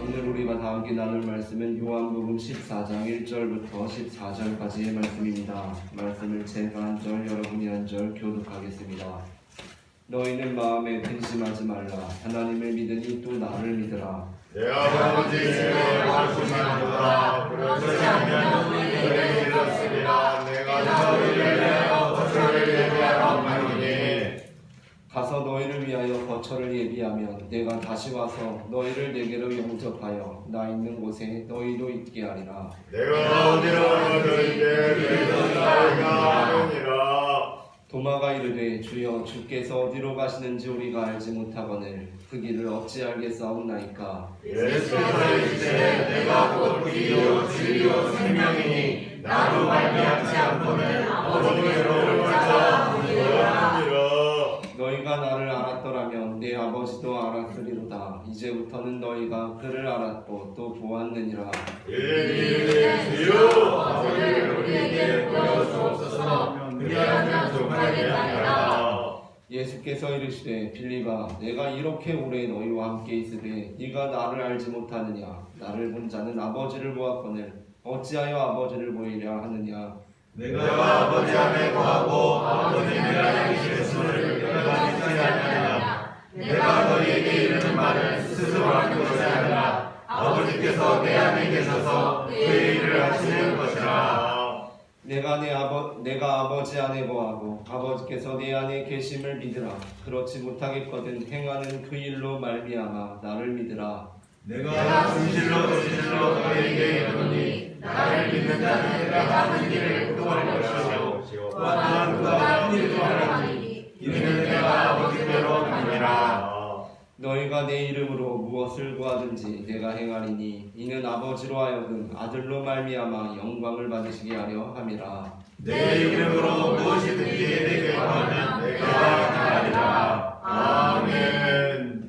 오늘 우리가 다 함께 나눌 말씀은 요한복음 14장 1절부터 14절까지의 말씀입니다. 말씀을 제가 한 절, 여러분이 한 절 교독하겠습니다. 너희는 마음에 근심하지 말라. 하나님을 믿으니 또 나를 믿으라. 내 아버지의 말씀하노라. 그렇지 않으면 너희를 잃었으리라. 내가 너희를 위하여 거처를 예비하러 가노니. 가서 너희를 위하여 거처를 예비하면 내가 다시 와서 너희를 내게로 영접하여 나 있는 곳에 너희도 있게 하리라. 내가 어디로 너희에게 너희가 하느니라. 도마가 이르되 주여 주께서 어디로 가시는지 우리가 알지 못하거늘 그 길을 어찌 알겠사옵나이까. 예수께서 이르시되 내가 곧 길이요 진리요 생명이니 나로 말미암지 않고는 아버지께로 올 자가 없느니라. 너희가 나를 알았더라면 내 아버지도 알았으리로다. 이제부터는 너희가 그를 알았고 또 보았느니라. 일일이 주여 아버지를 우리에게 보여주옵소서. 그리하면 족하겠나이다. 예수께서 이르시되 빌립아 내가 이렇게 오래 너희와 함께 있으되 네가 나를 알지 못하느냐. 나를 본 자는 아버지를 보았거늘 어찌하여 아버지를 보이려 하느냐. 내가 아버지 안에 거하고 아버지 내가 계시겠음을 내가 믿지 아니하느냐. 내가 너희에게 이르는 말을 스스로 하는 것이 아니라 아버지께서 내 안에 계셔서 그의 일을 하시는 것이라. 내가 아버지 안에 거하고 아버지께서 내 안에 계심을 믿으라. 그렇지 못하겠거든 행하는 그 일로 말미암아 나를 믿으라. 내가 진실로 너희에게 이르노니 나를 믿는 자는 내가 하는 일을 행동할 것이요 또한 그가 하는 일도 하리니 이는 내가 아버지께로 가니라. 너희가 내 이름으로 무엇을 구하든지 내가 행하리니 이는 아버지로 하여금 아들로 말미암아 영광을 받으시게 하려 함이라. 내 이름으로 무엇이든지 내게 구하면 내가 행하리라. 아멘.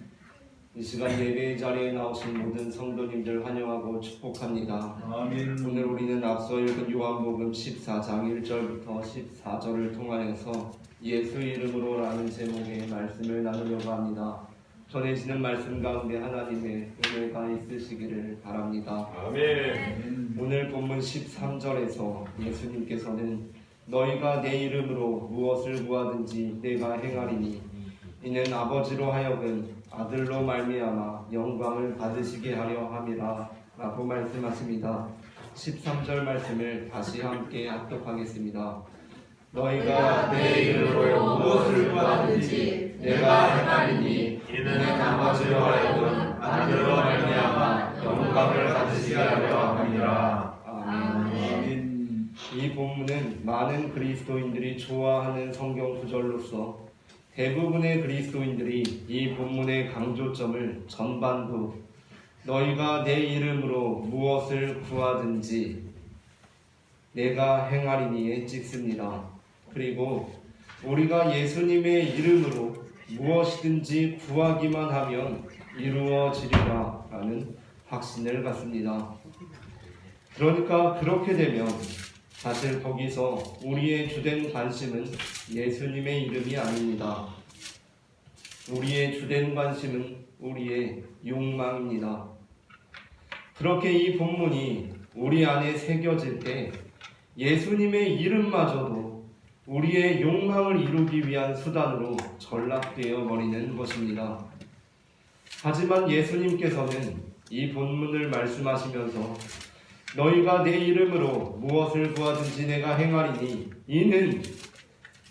이 시간 예배의 자리에 나오신 모든 성도님들 환영하고 축복합니다. 아멘. 오늘 우리는 앞서 읽은 요한복음 14장 1절부터 14절을 통하여서 예수 이름으로라는 제목의 말씀을 나누려고 합니다. 전해지는 말씀 가운데 하나님의 은혜가 있으시기를 바랍니다. 아멘. 오늘 본문 13절에서 예수님께서는 너희가 내 이름으로 무엇을 구하든지 내가 행하리니 이는 아버지로 하여금 아들로 말미암아 영광을 받으시게 하려 함이라 라고 말씀하십니다. 13절 말씀을 다시 함께 합독하겠습니다. 너희가 내 이름으로 무엇을 구하든지 내가 행하리니 이는 아버지로 하여금 아들로 말미암아 영광을 받으시게 하려 함이라. 아멘. 이 본문은 많은 그리스도인들이 좋아하는 성경 구절로서 대부분의 그리스도인들이 이 본문의 강조점을 전반부 너희가 내 이름으로 무엇을 구하든지 내가 행하리니에 찍습니다. 그리고 우리가 예수님의 이름으로 무엇이든지 구하기만 하면 이루어지리라 라는 확신을 갖습니다. 그러니까 그렇게 되면 사실 거기서 우리의 주된 관심은 예수님의 이름이 아닙니다. 우리의 주된 관심은 우리의 욕망입니다. 그렇게 이 본문이 우리 안에 새겨질 때 예수님의 이름마저도 우리의 욕망을 이루기 위한 수단으로 전락되어 버리는 것입니다. 하지만 예수님께서는 이 본문을 말씀하시면서 너희가 내 이름으로 무엇을 구하든지 내가 행하리니 이는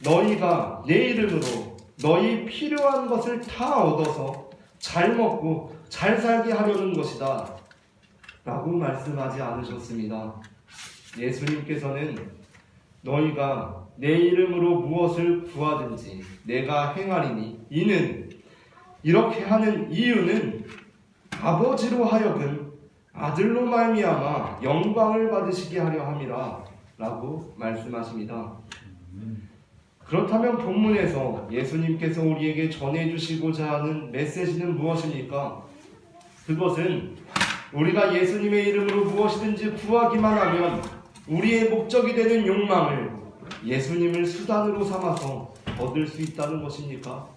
너희가 내 이름으로 너희 필요한 것을 다 얻어서 잘 먹고 잘 살게 하려는 것이다 라고 말씀하지 않으셨습니다. 예수님께서는 너희가 내 이름으로 무엇을 구하든지 내가 행하리니 이는 이렇게 하는 이유는 아버지로 하여금 아들로 말미암아 영광을 받으시게 하려 함이라 라고 말씀하십니다. 그렇다면 본문에서 예수님께서 우리에게 전해주시고자 하는 메시지는 무엇입니까? 그것은 우리가 예수님의 이름으로 무엇이든지 구하기만 하면 우리의 목적이 되는 욕망을 예수님을 수단으로 삼아서 얻을 수 있다는 것입니까?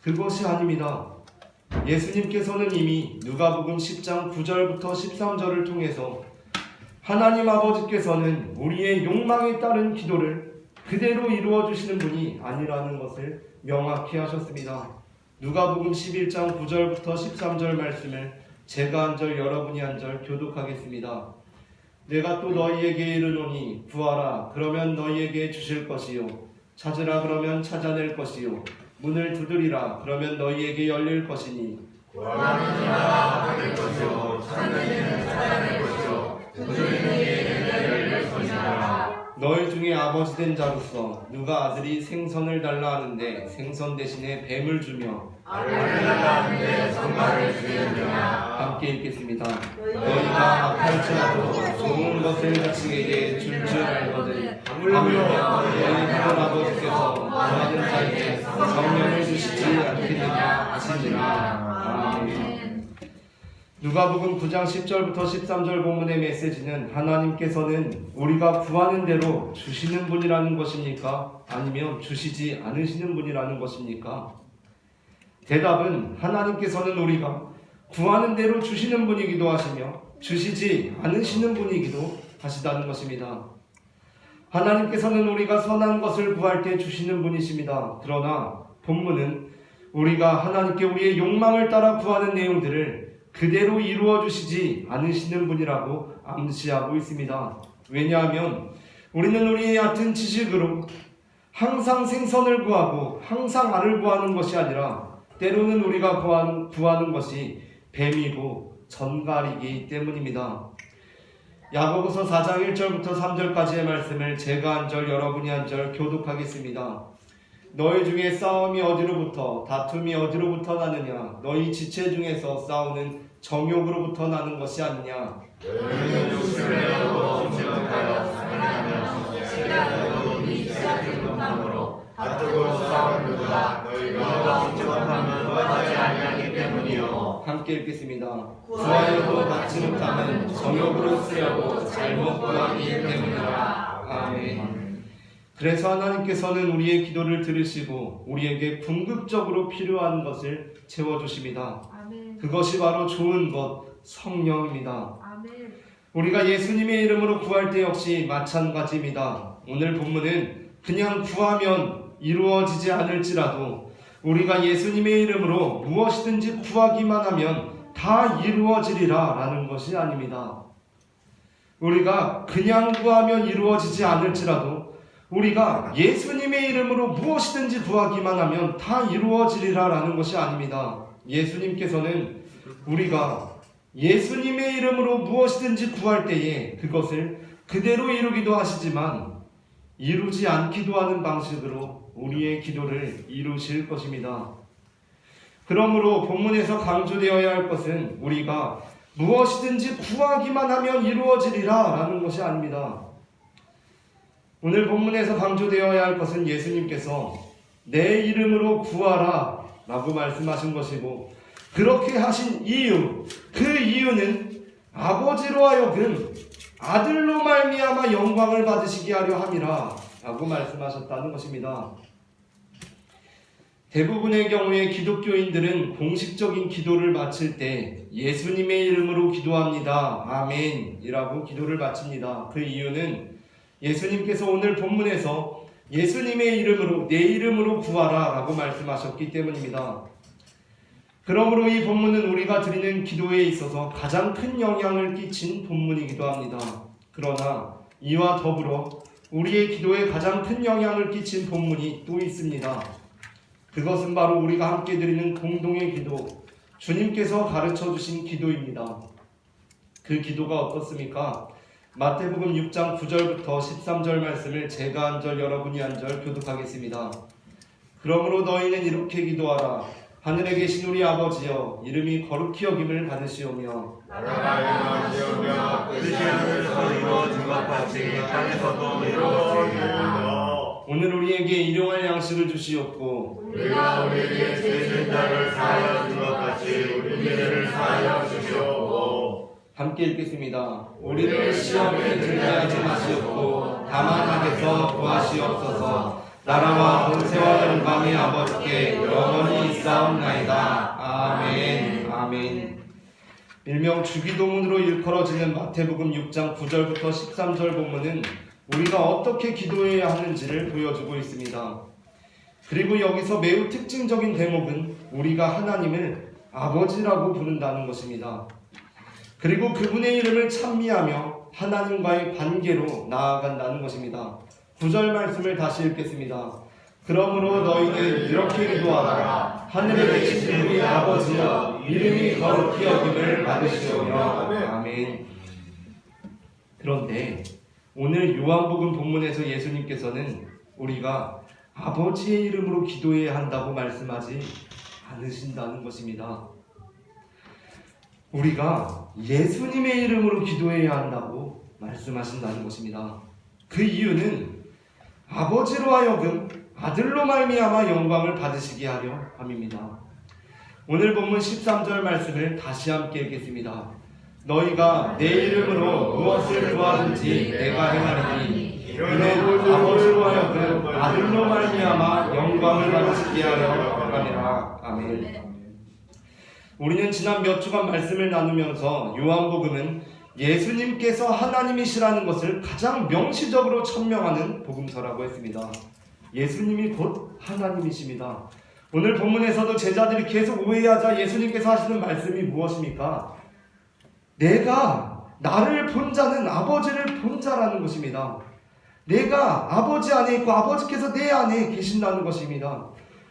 그것이 아닙니다. 예수님께서는 이미 누가복음 10장 9절부터 13절을 통해서 하나님 아버지께서는 우리의 욕망에 따른 기도를 그대로 이루어 주시는 분이 아니라는 것을 명확히 하셨습니다. 누가복음 11장 9절부터 13절 말씀을 제가 한 절 여러분이 한 절 교독하겠습니다. 내가 또 너희에게 이르노니 구하라 그러면 너희에게 주실 것이요 찾으라 그러면 찾아낼 것이요 문을 두드리라 그러면 너희에게 열릴 것이니 구하는 이가 받을 것이요 찾는 이는 찾아낼 것이요 두드리는 이에게 열릴 것이라. 너희 중에 아버지 된 자로서 누가 아들이 생선을 달라 하는데 생선 대신에 뱀을 주며 알을 달라 하는데 성가를 주느냐. 함께 읽겠습니다. 너희가 악할지라도 좋은 것을 자식에게 줄 줄 알거든 하물며 너희 하늘 아버지께서 구하는 자에게 성령을 주시지 않겠느냐 하시니라. 아멘. 누가복음 9장 10절부터 13절 본문의 메시지는 하나님께서는 우리가 구하는 대로 주시는 분이라는 것입니까? 아니면 주시지 않으시는 분이라는 것입니까? 대답은 하나님께서는 우리가 구하는 대로 주시는 분이기도 하시며 주시지 않으시는 분이기도 하시다는 것입니다. 하나님께서는 우리가 선한 것을 구할 때 주시는 분이십니다. 그러나 본문은 우리가 하나님께 우리의 욕망을 따라 구하는 내용들을 그대로 이루어 주시지 않으시는 분이라고 암시하고 있습니다. 왜냐하면 우리는 우리의 얕은 지식으로 항상 생선을 구하고 항상 알을 구하는 것이 아니라 때로는 우리가 구하는 것이 뱀이고 전갈이기 때문입니다. 야고보서 4장 1절부터 3절까지의 말씀을 제가 한 절 여러분이 한 절 교독하겠습니다. 너희 중에 싸움이 어디로부터 다툼이 어디로부터 나느냐 너희 지체 중에서 싸우는 정욕으로부터 나는 것이 아니냐. 너희는 욕심을 내고 정직하여 사랑하며 시간으로 이 지하를 못함으로 다투고 싸우는도다. 너희가 정직하면 구하지 아니하기 때문이요. 함께 읽겠습니다. 구하려고 받지 못하면 정욕으로 쓰려고 잘못 구하기 때문이라. 아멘. 그래서 하나님께서는 우리의 기도를 들으시고 우리에게 궁극적으로 필요한 것을 채워주십니다. 아멘. 그것이 바로 좋은 것, 성령입니다. 아멘. 우리가 예수님의 이름으로 구할 때 역시 마찬가지입니다. 오늘 본문은 그냥 구하면 이루어지지 않을지라도 우리가 예수님의 이름으로 무엇이든지 구하기만 하면 다 이루어지리라 라는 것이 아닙니다. 우리가 그냥 구하면 이루어지지 않을지라도 우리가 예수님의 이름으로 무엇이든지 구하기만 하면 다 이루어지리라 라는 것이 아닙니다. 예수님께서는 우리가 예수님의 이름으로 무엇이든지 구할 때에 그것을 그대로 이루기도 하시지만 이루지 않기도 하는 방식으로 우리의 기도를 이루실 것입니다. 그러므로 본문에서 강조되어야 할 것은 우리가 무엇이든지 구하기만 하면 이루어지리라 라는 것이 아닙니다. 오늘 본문에서 강조되어야 할 것은 예수님께서 내 이름으로 구하라 라고 말씀하신 것이고 그렇게 하신 이유, 그 이유는 아버지로 하여금 아들로 말미암아 영광을 받으시게 하려 함이라 라고 말씀하셨다는 것입니다. 대부분의 경우에 기독교인들은 공식적인 기도를 마칠 때 예수님의 이름으로 기도합니다. 아멘 이라고 기도를 마칩니다. 그 이유는 예수님께서 오늘 본문에서 예수님의 이름으로 내 이름으로 구하라 라고 말씀하셨기 때문입니다. 그러므로 이 본문은 우리가 드리는 기도에 있어서 가장 큰 영향을 끼친 본문이기도 합니다. 그러나 이와 더불어 우리의 기도에 가장 큰 영향을 끼친 본문이 또 있습니다. 그것은 바로 우리가 함께 드리는 공동의 기도, 주님께서 가르쳐 주신 기도입니다. 그 기도가 어떻습니까? 마태복음 6장 9절부터 13절 말씀을 제가 한 절 여러분이 한 절 교독하겠습니다. 그러므로 너희는 이렇게 기도하라. 하늘에 계신 우리 아버지여, 이름이 거룩히 여김을 받으시오며 나라가 임하시오며 뜻이 하늘에서 이루어진 것 같이 땅에서도 이루어지리이다. 오늘 우리에게 일용할 양식을 주시옵고 우리가 우리에게 죄진 자를 사하여 준 것 같이 우리 죄를 사하여 주시옵고. 함께 읽겠습니다. 우리를 시험에 들게 하지 마시옵고 다만 악에서 구하시옵소서. 나라와 권세와 영광이 아버지께 영원히 있사옵나이다. 아멘. 아멘. 일명 주기도문으로 일컬어지는 마태복음 6장 9절부터 13절 본문은 우리가 어떻게 기도해야 하는지를 보여주고 있습니다. 그리고 여기서 매우 특징적인 대목은 우리가 하나님을 아버지라고 부른다는 것입니다. 그리고 그분의 이름을 찬미하며 하나님과의 관계로 나아간다는 것입니다. 9절 말씀을 다시 읽겠습니다. 그러므로 너희는 이렇게 기도하라. 하늘에 계신 우리 아버지여, 이름이 거룩히 여김을 받으시오며. 아멘. 그런데 오늘 요한복음 본문에서 예수님께서는 우리가 아버지의 이름으로 기도해야 한다고 말씀하지 않으신다는 것입니다. 우리가 예수님의 이름으로 기도해야 한다고 말씀하신다는 것입니다. 그 이유는 아버지로 하여금 아들로 말미암아 영광을 받으시게 하려 함입니다. 오늘 본문 13절 말씀을 다시 함께 읽겠습니다. 너희가 내 이름으로 무엇을 구하든지 내가 행하리니 이는 아버지로 하여금 아들로 말미암아 영광을 받으시게 하려 함이라. 아멘. 우리는 지난 몇 주간 말씀을 나누면서 요한복음은 예수님께서 하나님이시라는 것을 가장 명시적으로 천명하는 복음서라고 했습니다. 예수님이 곧 하나님이십니다. 오늘 본문에서도 제자들이 계속 오해하자 예수님께서 하시는 말씀이 무엇입니까? 내가 나를 본 자는 아버지를 본 자라는 것입니다. 내가 아버지 안에 있고 아버지께서 내 안에 계신다는 것입니다.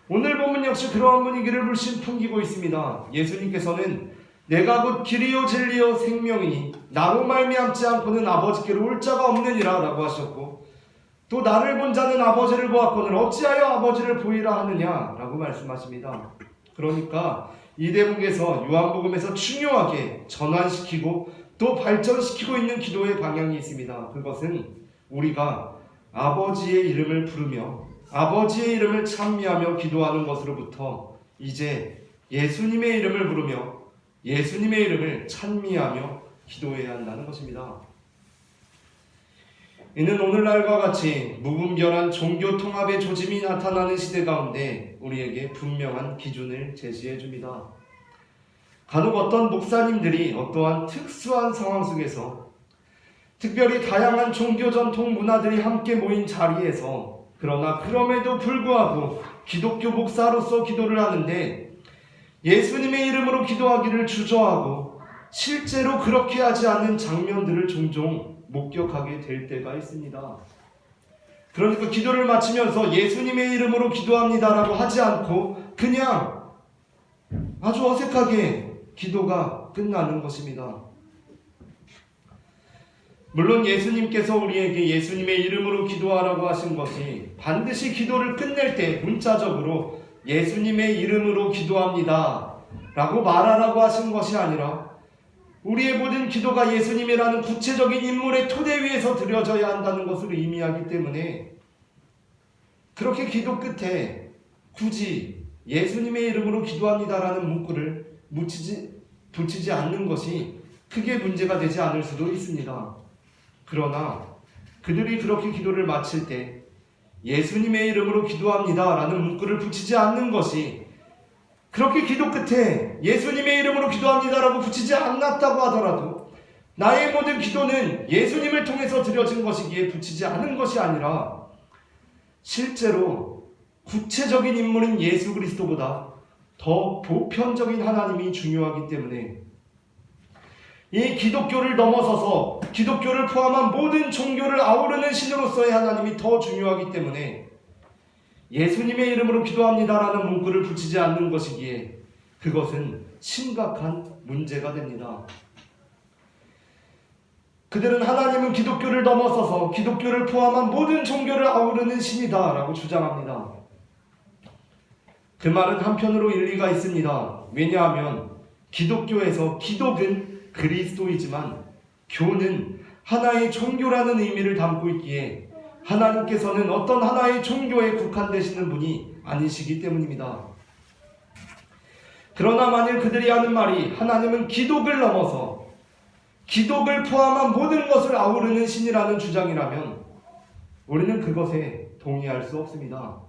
오늘 본문 역시 그러한 분위기를 물씬 풍기고 있습니다. 예수님께서는 내가 곧 길이요 진리요 생명이니 나로 말미암지 않고는 아버지께로 올 자가 없느니라 라고 하셨고, 또 나를 본 자는 아버지를 보았거늘 어찌하여 아버지를 보이라 하느냐 라고 말씀하십니다. 그러니까 이 대목에서 요한복음에서 중요하게 전환시키고 또 발전시키고 있는 기도의 방향이 있습니다. 그것은 우리가 아버지의 이름을 부르며 아버지의 이름을 찬미하며 기도하는 것으로부터 이제 예수님의 이름을 부르며 예수님의 이름을 찬미하며 기도해야 한다는 것입니다. 이는 오늘날과 같이 무분별한 종교 통합의 조짐이 나타나는 시대 가운데 우리에게 분명한 기준을 제시해 줍니다. 간혹 어떤 목사님들이 어떠한 특수한 상황 속에서 특별히 다양한 종교 전통 문화들이 함께 모인 자리에서 그러나 그럼에도 불구하고 기독교 목사로서 기도를 하는데 예수님의 이름으로 기도하기를 주저하고 실제로 그렇게 하지 않는 장면들을 종종 목격하게 될 때가 있습니다. 그러니까 기도를 마치면서 예수님의 이름으로 기도합니다라고 하지 않고 그냥 아주 어색하게 기도가 끝나는 것입니다. 물론 예수님께서 우리에게 예수님의 이름으로 기도하라고 하신 것이 반드시 기도를 끝낼 때 문자적으로 예수님의 이름으로 기도합니다 라고 말하라고 하신 것이 아니라 우리의 모든 기도가 예수님이라는 구체적인 인물의 토대 위에서 드려져야 한다는 것을 의미하기 때문에 그렇게 기도 끝에 굳이 예수님의 이름으로 기도합니다라는 문구를 붙이지 않는 것이 크게 문제가 되지 않을 수도 있습니다. 그러나 그들이 그렇게 기도를 마칠 때 예수님의 이름으로 기도합니다라는 문구를 붙이지 않는 것이 그렇게 기도 끝에 예수님의 이름으로 기도합니다라고 붙이지 않았다고 하더라도 나의 모든 기도는 예수님을 통해서 드려진 것이기에 붙이지 않은 것이 아니라 실제로 구체적인 인물인 예수 그리스도보다 더 보편적인 하나님이 중요하기 때문에 이 기독교를 넘어서서 기독교를 포함한 모든 종교를 아우르는 신으로서의 하나님이 더 중요하기 때문에 예수님의 이름으로 기도합니다라는 문구를 붙이지 않는 것이기에 그것은 심각한 문제가 됩니다. 그들은 하나님은 기독교를 넘어서서 기독교를 포함한 모든 종교를 아우르는 신이다 라고 주장합니다. 그 말은 한편으로 일리가 있습니다. 왜냐하면 기독교에서 기독은 그리스도이지만 교는 하나의 종교라는 의미를 담고 있기에 하나님께서는 어떤 하나의 종교에 국한되시는 분이 아니시기 때문입니다. 그러나 만일 그들이 하는 말이 하나님은 기독을 넘어서 기독을 포함한 모든 것을 아우르는 신이라는 주장이라면 우리는 그것에 동의할 수 없습니다.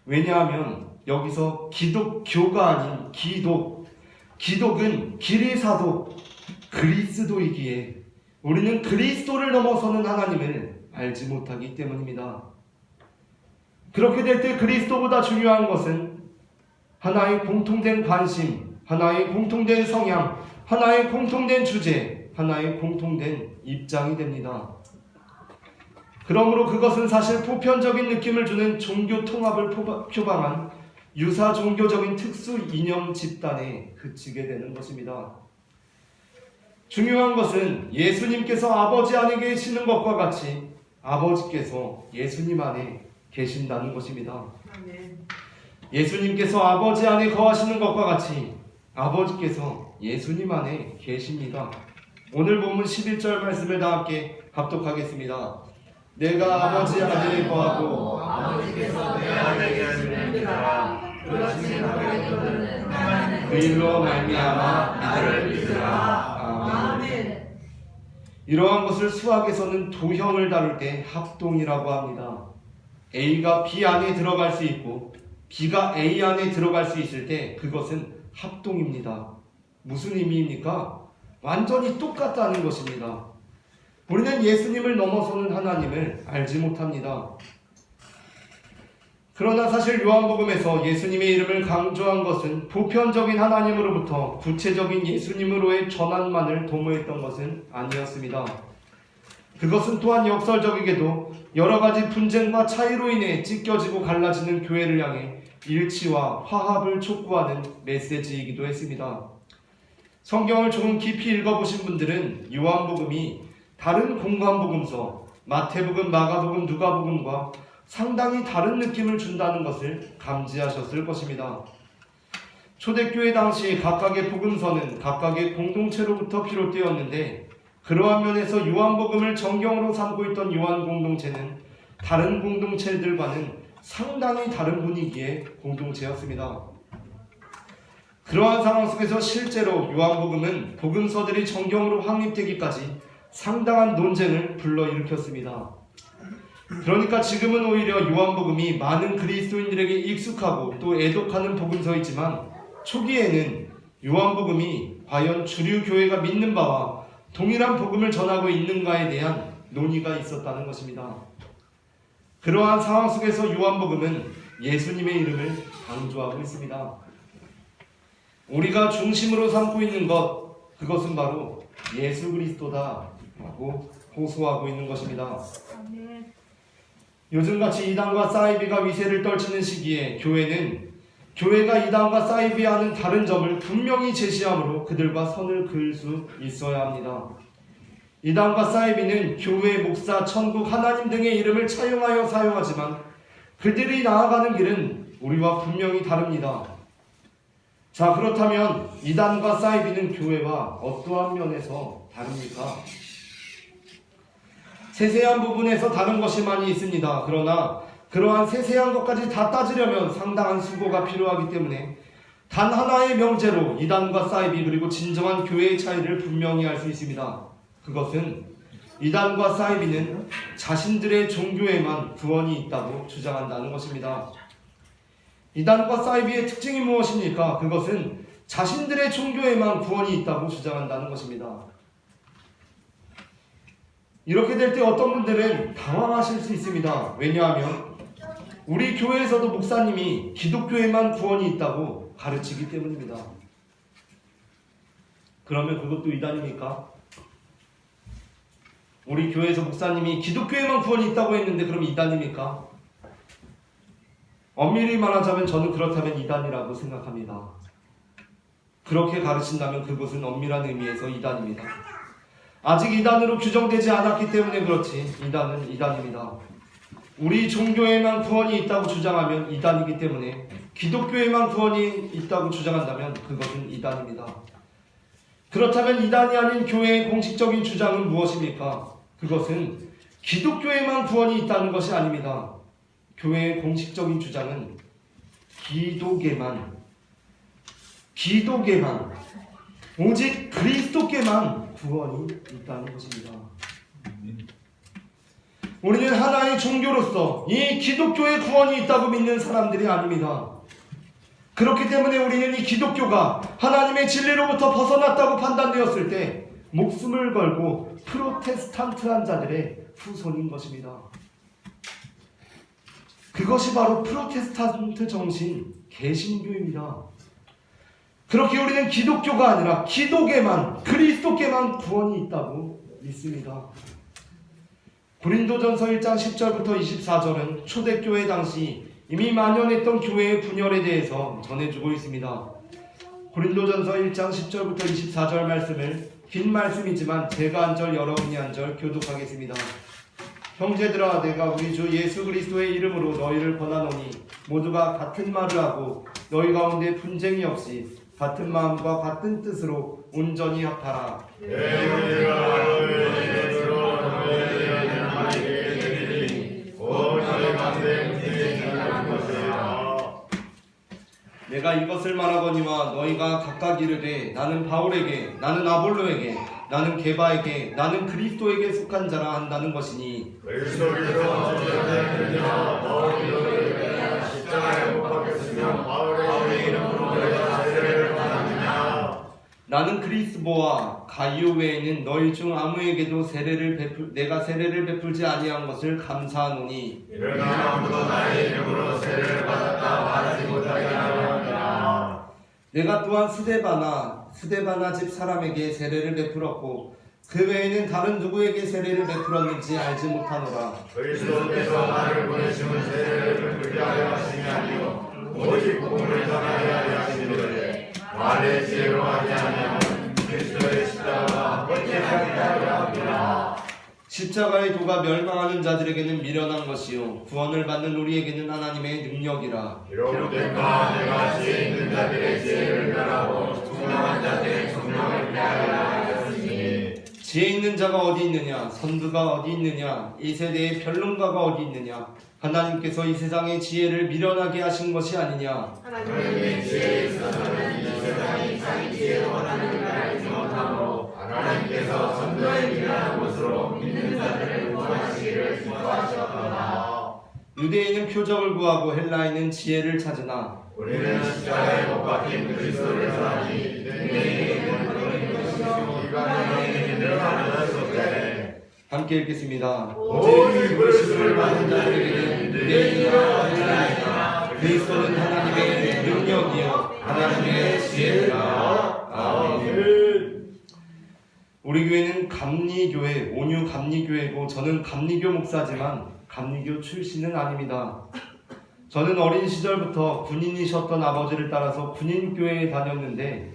왜냐하면 여기서 기독교가 아닌 기독은 기리사도 그리스도이기에 우리는 그리스도를 넘어서는 하나님을 알지 못하기 때문입니다. 그렇게 될 때 그리스도보다 중요한 것은 하나의 공통된 관심, 하나의 공통된 성향, 하나의 공통된 주제, 하나의 공통된 입장이 됩니다. 그러므로 그것은 사실 보편적인 느낌을 주는 종교 통합을 표방한 유사 종교적인 특수 이념 집단에 그치게 되는 것입니다. 중요한 것은 예수님께서 아버지 안에 계시는 것과 같이 아버지께서 예수님 안에 계신다는 것입니다. 예수님께서 아버지 안에 거하시는 것과 같이 아버지께서 예수님 안에 계십니다. 오늘 본문 11절 말씀을 다 함께 합독하겠습니다. 내가 아버지 안에 거하고 아버지께서 내 안에 계시느니라. 그렇지 너희들은 그 일로 말미암아 나를 믿으라. 아멘. 이러한 것을 수학에서는 도형을 다룰 때 합동이라고 합니다. A가 B 안에 들어갈 수 있고 B가 A 안에 들어갈 수 있을 때 그것은 합동입니다. 무슨 의미입니까? 완전히 똑같다는 것입니다. 우리는 예수님을 넘어서는 하나님을 알지 못합니다. 그러나 사실 요한복음에서 예수님의 이름을 강조한 것은 보편적인 하나님으로부터 구체적인 예수님으로의 전환만을 도모했던 것은 아니었습니다. 그것은 또한 역설적이게도 여러 가지 분쟁과 차이로 인해 찢겨지고 갈라지는 교회를 향해 일치와 화합을 촉구하는 메시지이기도 했습니다. 성경을 조금 깊이 읽어보신 분들은 요한복음이 다른 공관복음서, 마태복음, 마가복음, 누가복음과 상당히 다른 느낌을 준다는 것을 감지하셨을 것입니다. 초대교회 당시 각각의 복음서는 각각의 공동체로부터 비롯되었는데 그러한 면에서 요한복음을 정경으로 삼고 있던 요한 공동체는 다른 공동체들과는 상당히 다른 분위기의 공동체였습니다. 그러한 상황 속에서 실제로 요한복음은 복음서들이 정경으로 확립되기까지 상당한 논쟁을 불러일으켰습니다. 그러니까 지금은 오히려 요한복음이 많은 그리스도인들에게 익숙하고 또 애독하는 복음서이지만 초기에는 요한복음이 과연 주류 교회가 믿는 바와 동일한 복음을 전하고 있는가에 대한 논의가 있었다는 것입니다. 그러한 상황 속에서 요한복음은 예수님의 이름을 강조하고 있습니다. 우리가 중심으로 삼고 있는 것, 그것은 바로 예수 그리스도다라고 호소하고 있는 것입니다. 요즘같이 이단과 사이비가 위세를 떨치는 시기에 교회가 이단과 사이비와는 다른 점을 분명히 제시하므로 그들과 선을 그을 수 있어야 합니다. 이단과 사이비는 교회, 목사, 천국, 하나님 등의 이름을 차용하여 사용하지만 그들이 나아가는 길은 우리와 분명히 다릅니다. 자, 그렇다면 이단과 사이비는 교회와 어떠한 면에서 다릅니까? 세세한 부분에서 다른 것이 많이 있습니다. 그러나 그러한 세세한 것까지 다 따지려면 상당한 수고가 필요하기 때문에 단 하나의 명제로 이단과 사이비 그리고 진정한 교회의 차이를 분명히 알 수 있습니다. 그것은 이단과 사이비는 자신들의 종교에만 구원이 있다고 주장한다는 것입니다. 이단과 사이비의 특징이 무엇입니까? 그것은 자신들의 종교에만 구원이 있다고 주장한다는 것입니다. 이렇게 될 때 어떤 분들은 당황하실 수 있습니다. 왜냐하면 우리 교회에서도 목사님이 기독교에만 구원이 있다고 가르치기 때문입니다. 그러면 그것도 이단입니까? 우리 교회에서 목사님이 기독교에만 구원이 있다고 했는데 그럼 이단입니까? 엄밀히 말하자면 저는 그렇다면 이단이라고 생각합니다. 그렇게 가르친다면 그것은 엄밀한 의미에서 이단입니다. 아직 이단으로 규정되지 않았기 때문에 그렇지 이단은 이단입니다. 우리 종교에만 구원이 있다고 주장하면 이단이기 때문에 기독교에만 구원이 있다고 주장한다면 그것은 이단입니다. 그렇다면 이단이 아닌 교회의 공식적인 주장은 무엇입니까? 그것은 기독교에만 구원이 있다는 것이 아닙니다. 교회의 공식적인 주장은 기독에만 오직 그리스도께만 구원이 있다는 것입니다. 우리는 하나의 종교로서 이 기독교의 구원이 있다고 믿는 사람들이 아닙니다. 그렇기 때문에 우리는 이 기독교가 하나님의 진리로부터 벗어났다고 판단되었을 때 목숨을 걸고 프로테스탄트한 자들의 후손인 것입니다. 그것이 바로 프로테스탄트 정신, 개신교입니다. 그렇게 우리는 기독교가 아니라 기독에만, 그리스도께만 구원이 있다고 믿습니다. 고린도전서 1장 10절부터 24절은 초대교회 당시 이미 만연했던 교회의 분열에 대해서 전해주고 있습니다. 고린도전서 1장 10절부터 24절 말씀을 긴 말씀이지만 제가 한 절 여러분이 한 절 교독하겠습니다. 형제들아, 내가 우리 주 예수 그리스도의 이름으로 너희를 권하노니 모두가 같은 말을 하고 너희 가운데 분쟁이 없이 같은 마음과 같은 뜻으로 온전히 합하라. 내가 이것을 말하거니와 너희가 각각 이르되 나는 바울에게, 나는 아볼로에게, 나는 게바에게, 나는 그리스도에게 속한 자라 한다는 것이니 그리스도께서 저희가 바울에게 십자가에 못 박혔으며 바울의 이름으로 내가 세례를 받았느냐. 나는 그리스보와 가이오 외에는 너희 중 아무에게도 내가 세례를 베풀지 아니한 것을 감사하노니 이러나 아무도 나의 이름으로 세례를 받았다 말하지 못하게 하려 함이라. 내가 또한 스데바나 집 사람에게 세례를 베풀었고 그 외에는 다른 누구에게 세례를 베풀었는지 알지 못하노라. 그리스도께서 나를 보내심은 세례를 베풀게 하려 하심이 아니요 오직 복음을 전하려 하려 하심이로되 말의 지혜로 하지 아니하면 그리스도의 십자가가 헛되게 하려 함이라. 십자가의 도가 멸망하는 자들에게는 미련한 것이요 구원을 받는 우리에게는 하나님의 능력이라. 기록된 바 내가 지혜 있는 자들의 지혜를 멸하고 총명한 자들의 총명을 폐하려 하였으니. 지혜 있는 자가 어디 있느냐? 선두가 어디 있느냐? 이 세대의 변론가가 어디 있느냐? 하나님께서 이 세상의 지혜를 미련하게 하신 것이 아니냐? 하나님의 지혜에 있어서는 이 세상이 자기 지혜로 하나님을 알지 못하므로 하나님께서 선두에 미련한 것으로 믿는 자들을 구원하시기를 기뻐하셨도다. 유대인은 표적을 구하고 헬라인은 지혜를 찾으나 우리는 십자가에 못 박힌 그리스도를 전하니 유대인에게는 그런 것이요 이방인에게는 미련한 것이되. 함께 읽겠습니다. 오직 그리스도를 받는 자들에게는 유대인이나 헬라인이나 그리스도는 하나님의 능력이요 하나님의 지혜라. 아멘. 우리 교회는 감리교회, 온유 감리교회고 저는 감리교 목사지만 감리교 출신은 아닙니다. 저는 어린 시절부터 군인이셨던 아버지를 따라서 군인교회에 다녔는데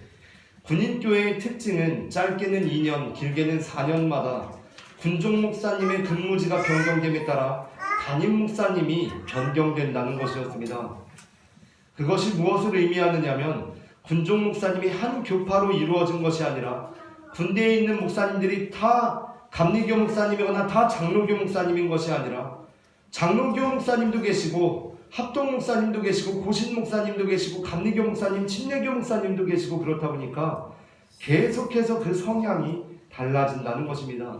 군인교회의 특징은 짧게는 2년, 길게는 4년마다 군종 목사님의 근무지가 변경됨에 따라 담임 목사님이 변경된다는 것이었습니다. 그것이 무엇을 의미하느냐면 군종 목사님이 한 교파로 이루어진 것이 아니라 군대에 있는 목사님들이 다 감리교 목사님이거나 다 장로교 목사님인 것이 아니라 장로교 목사님도 계시고 합동 목사님도 계시고 고신 목사님도 계시고 감리교 목사님, 침례교 목사님도 계시고 그렇다 보니까 계속해서 그 성향이 달라진다는 것입니다.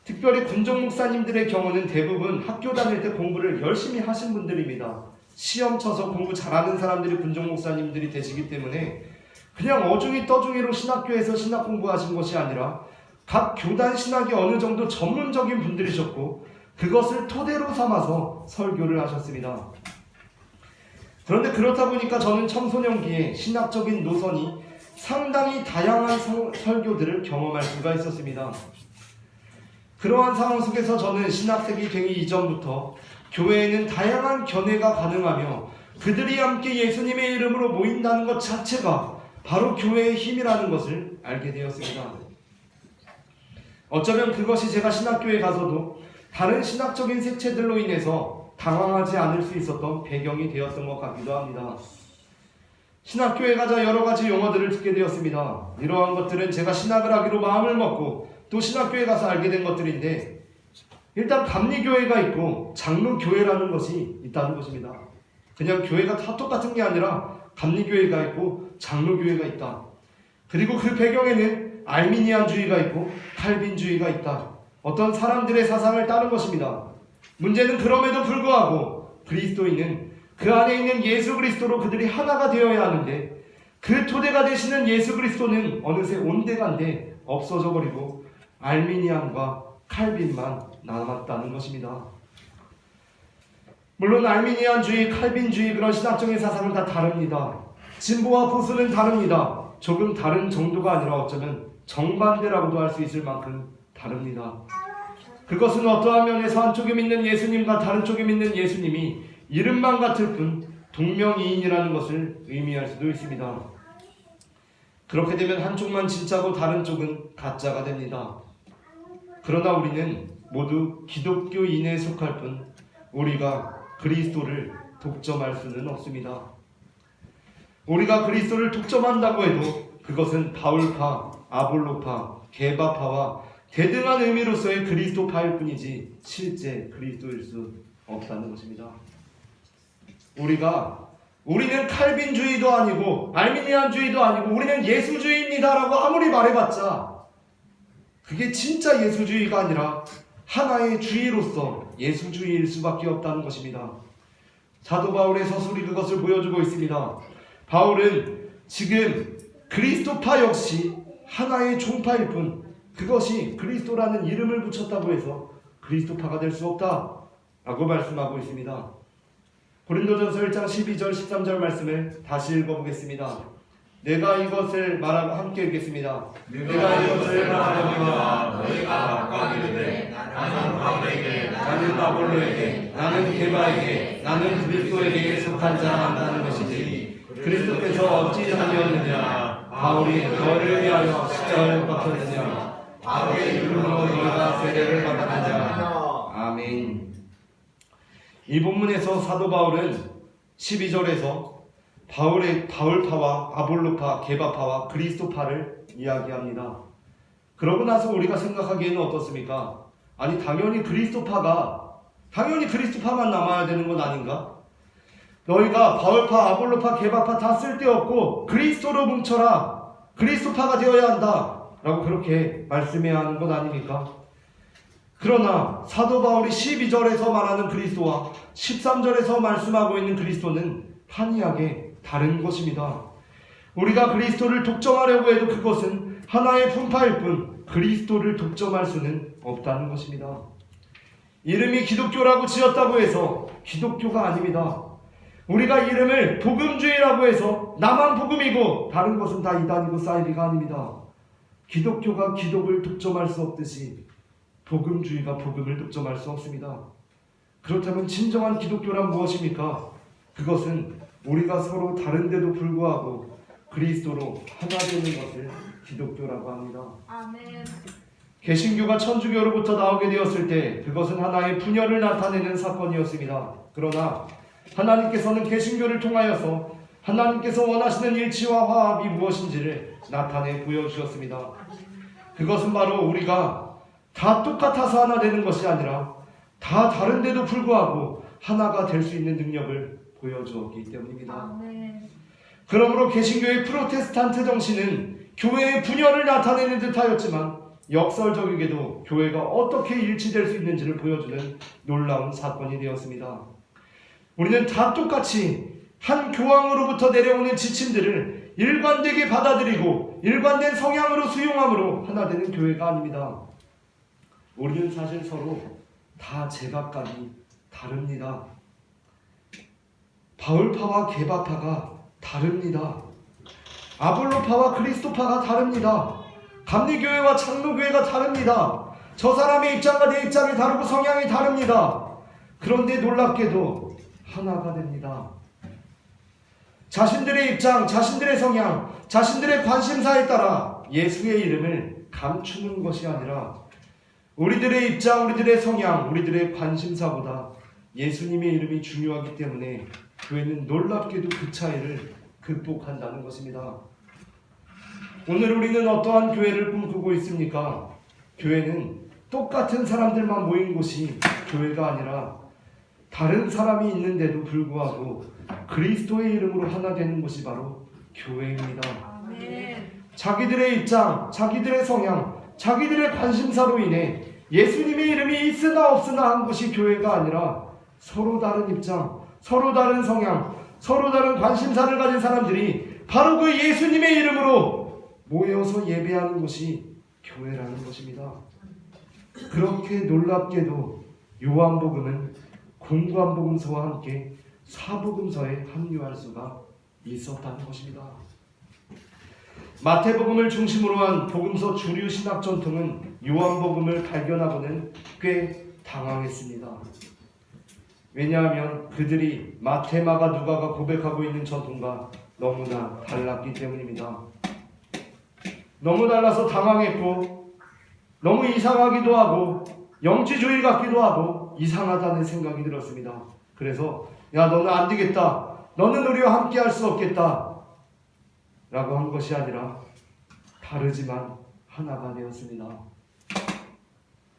특별히 군종 목사님들의 경우는 대부분 학교 다닐 때 공부를 열심히 하신 분들입니다. 시험 쳐서 공부 잘하는 사람들이 군종 목사님들이 되시기 때문에 그냥 어중이 떠중이로 신학교에서 신학 공부하신 것이 아니라 각 교단 신학이 어느 정도 전문적인 분들이셨고 그것을 토대로 삼아서 설교를 하셨습니다. 그런데 그렇다 보니까 저는 청소년기에 신학적인 노선이 상당히 다양한 설교들을 경험할 수가 있었습니다. 그러한 상황 속에서 저는 신학생이 되기 이전부터 교회에는 다양한 견해가 가능하며 그들이 함께 예수님의 이름으로 모인다는 것 자체가 바로 교회의 힘이라는 것을 알게 되었습니다. 어쩌면 그것이 제가 신학교에 가서도 다른 신학적인 색채들로 인해서 당황하지 않을 수 있었던 배경이 되었던 것 같기도 합니다. 신학교에 가자 여러 가지 용어들을 듣게 되었습니다. 이러한 것들은 제가 신학을 하기로 마음을 먹고 또 신학교에 가서 알게 된 것들인데 일단 감리교회가 있고 장로교회라는 것이 있다는 것입니다. 그냥 교회가 다 똑같은 게 아니라 감리교회가 있고 장로교회가 있다. 그리고 그 배경에는 알미니안주의가 있고 칼빈주의가 있다. 어떤 사람들의 사상을 따른 것입니다. 문제는 그럼에도 불구하고 그리스도인은 그 안에 있는 예수 그리스도로 그들이 하나가 되어야 하는데 그 토대가 되시는 예수 그리스도는 어느새 온데간데 없어져 버리고 알미니안과 칼빈만 남았다는 것입니다. 물론 알미니안주의, 칼빈주의 그런 신학적인 사상은 다 다릅니다. 진보와 보수는 다릅니다. 조금 다른 정도가 아니라 어쩌면 정반대라고도 할 수 있을 만큼 다릅니다. 그것은 어떠한 면에서 한쪽에 믿는 예수님과 다른 쪽에 믿는 예수님이 이름만 같을 뿐 동명이인이라는 것을 의미할 수도 있습니다. 그렇게 되면 한쪽만 진짜고 다른 쪽은 가짜가 됩니다. 그러나 우리는 모두 기독교인에 속할 뿐 우리가 그리스도를 독점할 수는 없습니다. 우리가 그리스도를 독점한다고 해도 그것은 바울파, 아볼로파, 게바파와 대등한 의미로서의 그리스도파일 뿐이지 실제 그리스도일 수 없다는 것입니다. 우리는 칼빈주의도 아니고 알미니안주의도 아니고 우리는 예수주의입니다라고 아무리 말해봤자 그게 진짜 예수주의가 아니라 하나의 주의로서 예수주의일 수밖에 없다는 것입니다. 사도 바울의 서술이 그것을 보여주고 있습니다. 바울은 지금 그리스도파 역시 하나의 종파일 뿐 그것이 그리스도라는 이름을 붙였다고 해서 그리스도파가 될 수 없다라고 말씀하고 있습니다. 고린도전서 1장 12절 13절 말씀을 다시 읽어보겠습니다. 내가 이것을 말하고 함께 읽겠습니다. 내가 이것을 말하거니와 너희가 각각 이르되 나는 바울에게 나는 아볼로에게 나는 게바에게 나는 그리스도에게 속한 자 한다는 것이지 그리스도께서 어찌 하셨느냐 바울이 너를 위하여 십자가에 못 박혔느냐 바울의 이름으로 너희가 세례를 받았느냐. 아멘. 이 본문에서 사도 바울은 12절에서 바울파와 아볼로파, 게바파와 그리스도파를 이야기합니다. 그러고 나서 우리가 생각하기에는 어떻습니까? 아니 당연히 그리스도파만 남아야 되는 건 아닌가? 너희가 바울파, 아볼로파, 게바파 다 쓸데없고 그리스도로 뭉쳐라. 그리스도파가 되어야 한다. 라고 그렇게 말씀해야 하는 것 아닙니까? 그러나 사도 바울이 12절에서 말하는 그리스도와 13절에서 말씀하고 있는 그리스도는 판이하게 다른 것입니다. 우리가 그리스도를 독점하려고 해도 그것은 하나의 분파일 뿐 그리스도를 독점할 수는 없다는 것입니다. 이름이 기독교라고 지었다고 해서 기독교가 아닙니다. 우리가 이름을 복음주의라고 해서 나만 복음이고 다른 것은 다 이단이고 사이비가 아닙니다. 기독교가 기독을 독점할 수 없듯이 복음주의가 복음을 독점할 수 없습니다. 그렇다면 진정한 기독교란 무엇입니까? 그것은 우리가 서로 다른데도 불구하고 그리스도로 하나 되는 것을 기독교라고 합니다. 아멘. 개신교가 천주교로부터 나오게 되었을 때 그것은 하나의 분열을 나타내는 사건이었습니다. 그러나 하나님께서는 개신교를 통하여서 하나님께서 원하시는 일치와 화합이 무엇인지를 나타내 보여주셨습니다. 그것은 바로 우리가 다 똑같아서 하나 되는 것이 아니라 다 다른데도 불구하고 하나가 될 수 있는 능력을 보여주었기 때문입니다. 아멘. 그러므로 개신교의 프로테스탄트 정신은 교회의 분열을 나타내는 듯하였지만 역설적이게도 교회가 어떻게 일치될 수 있는지를 보여주는 놀라운 사건이 되었습니다. 우리는 다 똑같이 한 교황으로부터 내려오는 지침들을 일관되게 받아들이고 일관된 성향으로 수용함으로 하나 되는 교회가 아닙니다. 우리는 사실 서로 다 제각각이 다릅니다. 바울파와 게바파가 다릅니다. 아볼로파와 그리스도파가 다릅니다. 감리교회와 장로교회가 다릅니다. 저 사람의 입장과 내 입장이 다르고 성향이 다릅니다. 그런데 놀랍게도 하나가 됩니다. 자신들의 입장, 자신들의 성향, 자신들의 관심사에 따라 예수의 이름을 감추는 것이 아니라 우리들의 입장, 우리들의 성향, 우리들의 관심사보다 예수님의 이름이 중요하기 때문에 교회는 놀랍게도 그 차이를 극복한다는 것입니다. 오늘 우리는 어떠한 교회를 꿈꾸고 있습니까? 교회는 똑같은 사람들만 모인 곳이 교회가 아니라 다른 사람이 있는데도 불구하고 그리스도의 이름으로 하나 되는 곳이 바로 교회입니다. 아멘. 자기들의 입장, 자기들의 성향, 자기들의 관심사로 인해 예수님의 이름이 있으나 없으나 한 곳이 교회가 아니라 서로 다른 입장, 서로 다른 성향, 서로 다른 관심사를 가진 사람들이 바로 그 예수님의 이름으로 모여서 예배하는 곳이 교회라는 것입니다. 그렇게 놀랍게도 요한복음은 공관복음서와 함께 사복음서에 합류할 수가 있었다는 것입니다. 마태복음을 중심으로 한 복음서 주류 신학 전통은 요한복음을 발견하고는 꽤 당황했습니다. 왜냐하면 그들이 마태, 마가, 누가가 고백하고 있는 전통과 너무나 달랐기 때문입니다. 너무 달라서 당황했고 너무 이상하기도 하고 영지주의 같기도 하고 이상하다는 생각이 들었습니다. 그래서 야, 너는 안 되겠다, 너는 우리와 함께 할 수 없겠다 라고 한 것이 아니라 다르지만 하나가 되었습니다.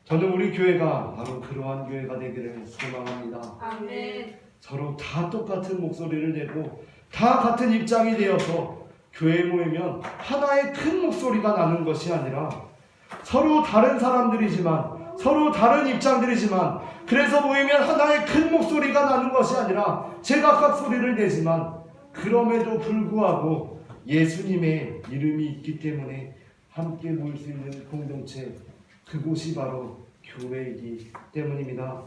저는 우리 교회가 바로 그러한 교회가 되기를 소망합니다. 아멘. 서로 다 똑같은 목소리를 내고 다 같은 입장이 되어서 교회에 모이면 하나의 큰 목소리가 나는 것이 아니라 서로 다른 사람들이지만 서로 다른 입장들이지만 그래서 모이면 하나의 큰 목소리가 나는 것이 아니라 제각각 소리를 내지만 그럼에도 불구하고 예수님의 이름이 있기 때문에 함께 모일 수 있는 공동체, 그곳이 바로 교회이기 때문입니다.